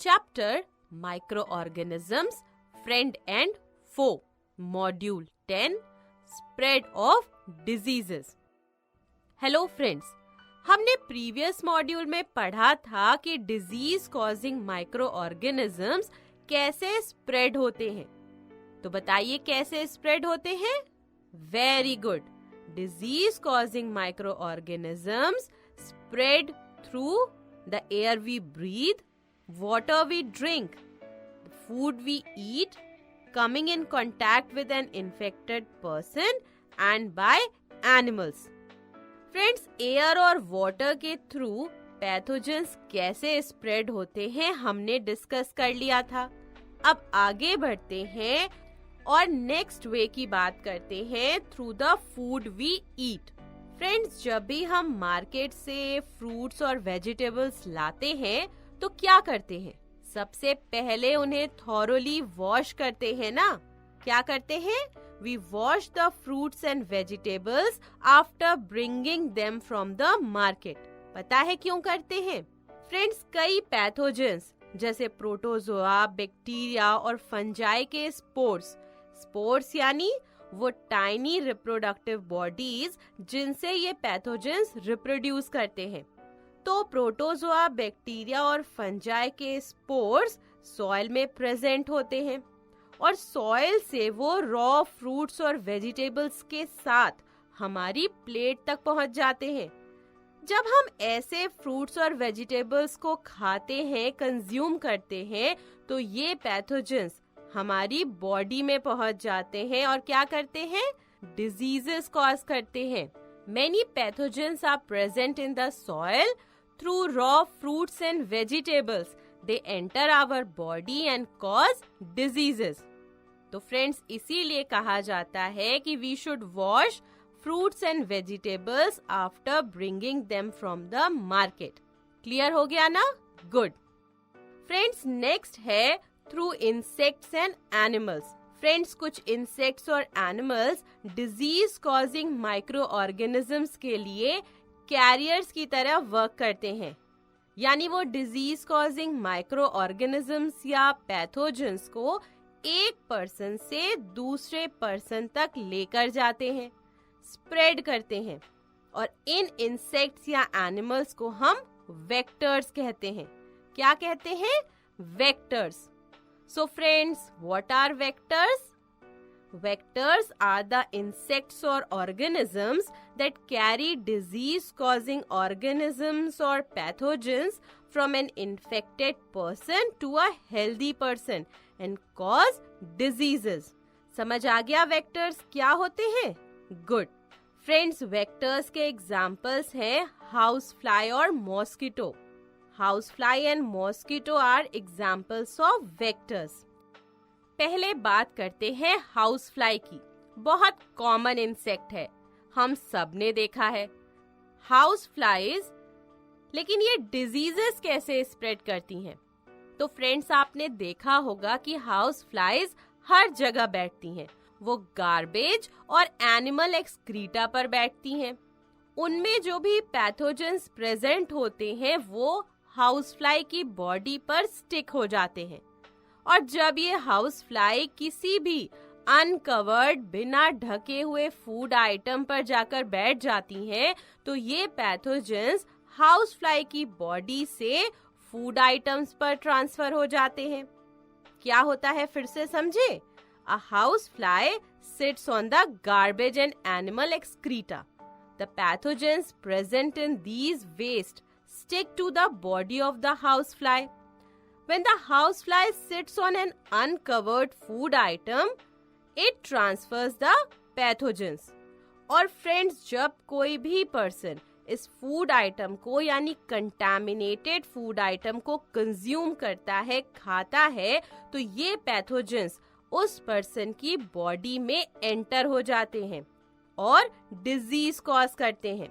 Chapter Microorganisms, Friend and Foe, Module 10, Spread of Diseases. Hello friends, हमने previous module में पढ़ा था कि डिजीज कॉजिंग माइक्रो ऑर्गेनिजम्स कैसे स्प्रेड होते हैं. तो बताइए कैसे स्प्रेड होते हैं. Very good. Disease causing microorganisms spread through the air we breathe, water we drink, the food we eat, coming in contact with an infected person and by animals. Friends, air और water के through pathogens कैसे spread होते हैं हमने discuss कर लिया था. अब आगे बढ़ते हैं और नेक्स्ट वे की बात करते हैं through the food we eat. Friends, जब भी हम मार्केट से फ्रूट्स और वेजिटेबल्स लाते हैं तो क्या करते हैं. सबसे पहले उन्हें थॉरोली वॉश करते हैं ना. क्या करते हैं. We wash the fruits and vegetables after bringing them from the market. पता है क्यों करते हैं. फ्रेंड्स, कई पैथोजेंस जैसे प्रोटोजोआ, बैक्टीरिया और फंजाई के स्पोर्स यानी वो टाइनी रिप्रोडक्टिव बॉडीज जिनसे ये पैथोजेंस रिप्रोड्यूस करते हैं. तो प्रोटोजोआ, बैक्टीरिया और फंजाई के स्पोर्स सॉइल में प्रेजेंट होते हैं और सॉइल से वो रॉ फ्रूट्स और वेजिटेबल्स के साथ हमारी प्लेट तक पहुंच जाते हैं. जब हम ऐसे फ्रूट्स और वेजिटेबल्स को खाते हैं, कंज्यूम करते हैं, तो ये पैथोजेंस हमारी बॉडी में पहुंच जाते हैं और क्या करते हैं. डिजीजेस कॉज करते हैं. Many pathogens are present in the soil. Through raw fruits and vegetables, they enter our body and cause diseases. तो फ्रेंड्स, इसीलिए कहा जाता है कि we should wash fruits and vegetables after bringing them from the market. Clear हो गया ना. Good. Friends, next है through insects and animals. Friends, कुछ इंसेक्ट्स और animals disease causing micro organisms के लिए कैरियर्स की तरह वर्क करते हैं. यानी वो डिजीज कॉजिंग माइक्रो ऑर्गेनिजम्स या पैथोजेंस को एक पर्सन से दूसरे पर्सन तक लेकर जाते हैं, स्प्रेड करते हैं. और इन इंसेक्ट्स या एनिमल्स को हम वेक्टर्स कहते हैं. क्या कहते हैं. Vectors. So friends, what are vectors? Vectors are the insects or organisms that carry disease-causing organisms or pathogens from an infected person to a healthy person and cause diseases. समझ आ गया vectors क्या होते हैं? Good. Friends, vectors के examples हैं house fly और mosquito. Housefly and mosquito are examples of vectors. पहले बात करते हैं हाउसफ्लाई की. बहुत कॉमन इंसेक्ट है, हम सब ने देखा है हाउसफ्लाइज. लेकिन ये डिजीजेस कैसे स्प्रेड करती हैं. तो फ्रेंड्स, आपने देखा होगा कि हाउसफ्लाइज हर जगह बैठती हैं. वो गार्बेज और एनिमल एक्सक्रीटा पर बैठती हैं. उनमें जो भी पैथोजेंस प्रेजेंट होते हैं वो हाउसफ्लाई की बॉडी पर स्टिक हो जाते हैं. और जब ये हाउसफ्लाई किसी भी अनकवर्ड, बिना ढके हुए फूड आइटम पर जाकर बैठ जाती हैं, तो ये पैथोजेंस हाउसफ्लाई की बॉडी से फूड आइटम्स पर ट्रांसफर हो जाते हैं. क्या होता है फिर से समझे. A housefly sits on the garbage and animal excreta. The pathogens present in these waste stick to the body of the housefly. When the housefly sits on an uncovered food item, it transfers the pathogens. और friends, जब कोई भी person इस food item को यानी contaminated food item को consume करता है, खाता है, तो ये पैथोजेंस उस पर्सन की बॉडी में एंटर हो जाते हैं और डिजीज कॉज करते हैं.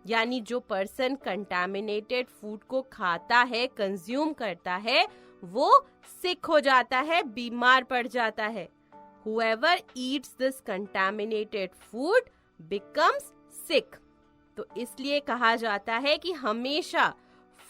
यानी जो पर्सन कंटामिनेटेड फूड को खाता है, कंज्यूम करता है, वो सिक हो जाता है, बीमार पड़ जाता है. Whoever eats this contaminated food becomes sick. तो इसलिए कहा जाता है कि हमेशा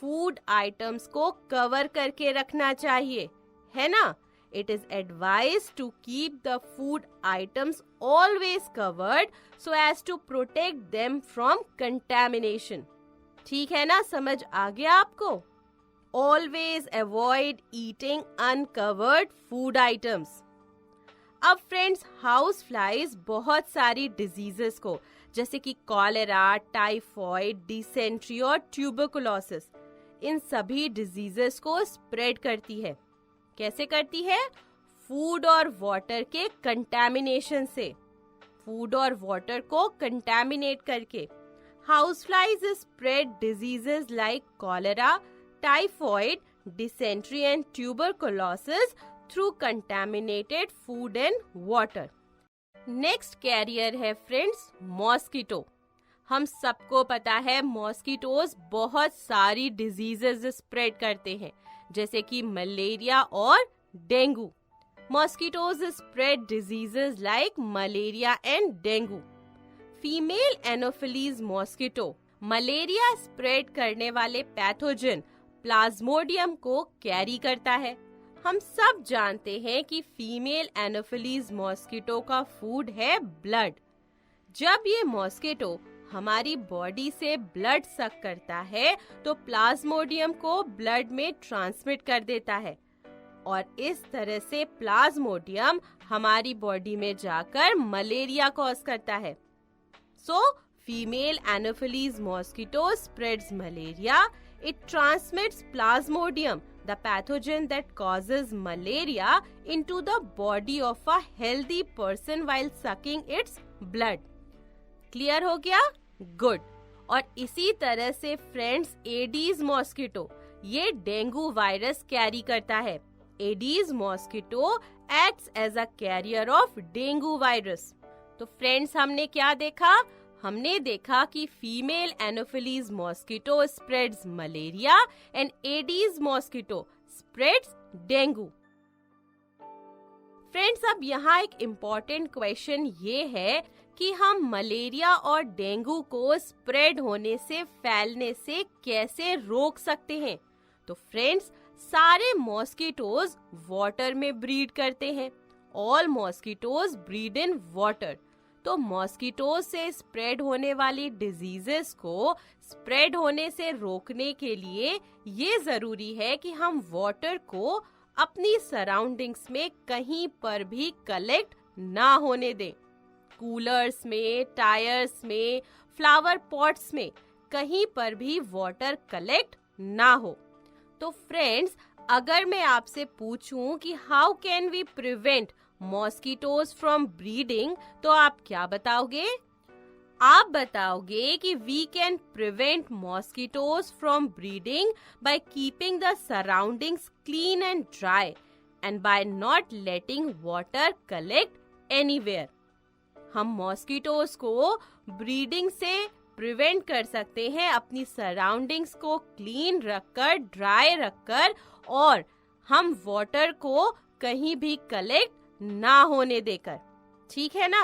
फूड आइटम्स को कवर करके रखना चाहिए, है ना? It is advised to keep the food items always covered so as to protect them from contamination. ठीक है ना? समझ आ गया आपको? Always avoid eating uncovered food items. अब फ्रेंड्स, हाउस फ्लाइज बहुत सारी डिजीजेस को जैसे कि कॉलेरा, टाइफॉइड, डिसेंट्री और ट्यूबरकुलोसिस, इन सभी डिजीजेस को स्प्रेड करती है। कैसे करती है? फूड और वाटर के कंटैमिनेशन से, फूड और वाटर को कंटैमिनेट करके। House flies spread diseases like cholera, typhoid, dysentery and tuberculosis through contaminated food and water. Next carrier है फ्रेंड्स मॉस्किटो। हम सबको पता है मॉस्किटोज बहुत सारी डिजीजेस स्प्रेड करते हैं जैसे कि मलेरिया और dengue. Mosquitoes spread diseases like malaria and dengue. Female Anopheles mosquito malaria spread करने वाले पैथोजन प्लाज्मोडियम को कैरी करता है। हम सब जानते हैं कि फीमेल एनोफिलीज मॉस्किटो का फूड है ब्लड। जब ये मॉस्किटो हमारी बॉडी से ब्लड सक करता है तो प्लाज्मोडियम को ब्लड में ट्रांसमिट कर देता है और इस तरह से प्लाज्मोडियम हमारी बॉडी में जाकर मलेरिया कॉज करता है। So female Anopheles mosquito spreads malaria. It transmits Plasmodium, the pathogen that causes malaria, into the body of a healthy person while sucking its blood. Clear हो गया? गुड। और इसी तरह से फ्रेंड्स एडीज मॉस्किटो ये dengue virus carry करता है। Aedes mosquito acts as a carrier of dengue virus. तो फ्रेंड्स हमने क्या देखा? हमने देखा कि female Anopheles mosquito spreads malaria and Aedes mosquito spreads dengue. Friends, अब यहाँ एक इम्पोर्टेंट क्वेश्चन ये है कि हम मलेरिया और डेंगू को स्प्रेड होने से, फैलने से कैसे रोक सकते हैं? तो फ्रेंड्स, सारे मॉस्किटोज वाटर में ब्रीड करते हैं। All mosquitoes breed in water. तो मॉस्किटोज से स्प्रेड होने वाली डिजीजेस को स्प्रेड होने से रोकने के लिए ये जरूरी है कि हम वाटर को अपनी सराउंडिंग्स में कहीं पर भी कलेक्ट ना होने दें। कूलर्स में, टायर्स में, फ्लावर पॉट्स में कहीं पर भी वाटर कलेक्ट ना हो। तो फ्रेंड्स, अगर मैं आपसे पूछूं कि how can we prevent mosquitoes from breeding, तो आप क्या बताओगे? आप बताओगे कि we can prevent mosquitoes from breeding by keeping the surroundings clean and dry and by not letting water collect anywhere. हम मॉस्किटोज को ब्रीडिंग से प्रिवेंट कर सकते हैं अपनी सराउंडिंग्स को क्लीन रखकर, ड्राई रखकर, और हम वाटर को कहीं भी कलेक्ट ना होने देकर। ठीक है ना?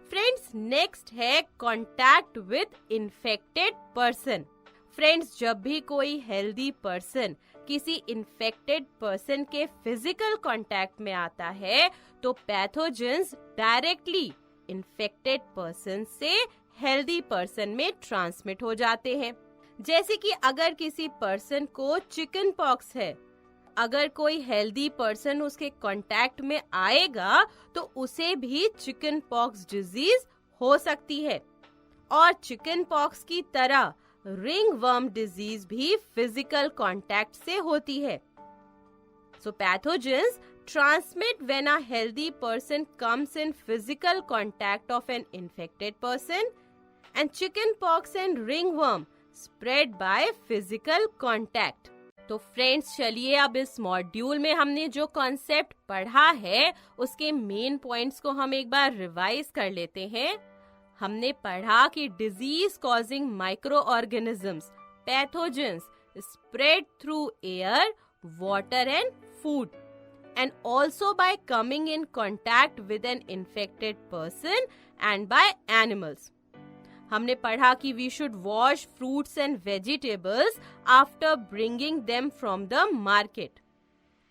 फ्रेंड्स, नेक्स्ट है contact with infected person. Friends, जब भी कोई हेल्दी पर्सन किसी इन्फेक्टेड पर्सन के फिजिकल कांटेक्ट में आता है तो पैथोजेंस डायरेक्टली इन्फेक्टेड पर्सन से हेल्दी पर्सन में ट्रांसमिट हो जाते हैं। जैसे कि अगर किसी पर्सन को चिकन पॉक्स है, अगर कोई हेल्दी पर्सन उसके कांटेक्ट में आएगा तो उसे भी चिकन पॉक्स डिजीज हो सकती है। और चिकन पॉक्स की तरह रिंग वर्म डिजीज भी फिजिकल कांटेक्ट से होती है। सो pathogens transmit when a healthy person comes in physical contact of an infected person, and chickenpox and ringworm spread by physical contact. तो फ्रेंड्स, चलिए अब इस मॉड्यूल में हमने जो कॉन्सेप्ट पढ़ा है उसके मेन पॉइंट्स को हम एक बार रिवाइज कर लेते हैं। हमने पढ़ा कि disease causing micro organisms, pathogens, spread through air, water and food, and also by coming in contact with an infected person and by animals. हमने पढ़ा कि we should wash fruits and vegetables after bringing them from the market.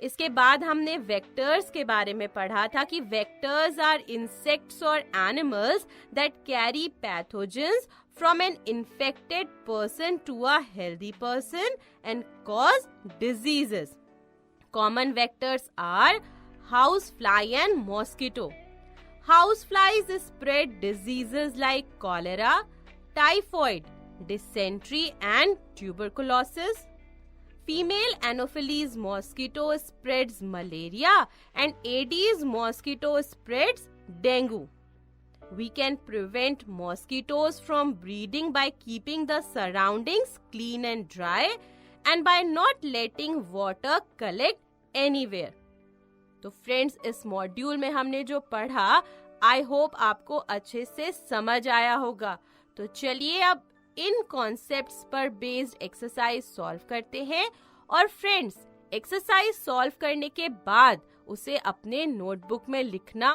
इसके बाद हमने vectors के बारे में पढ़ा था कि वेक्टर्स आर इंसेक्ट्स और animals that carry pathogens from an infected person to a healthy person and cause diseases. Common vectors are house fly and mosquito. House flies spread diseases like cholera, typhoid, dysentery and tuberculosis. Female Anopheles mosquito spreads malaria and Aedes mosquito spreads dengue. We can prevent mosquitoes from breeding by keeping the surroundings clean and dry and by not letting water collect anywhere. तो friends, इस module में हमने जो पढ़ा I hope आपको अच्छे से समझ आया होगा। तो चलिए अब इन कॉन्सेप्ट्स पर बेस्ड एक्सरसाइज सॉल्व करते हैं। और फ्रेंड्स, एक्सरसाइज सॉल्व करने के बाद उसे अपने नोटबुक में लिखना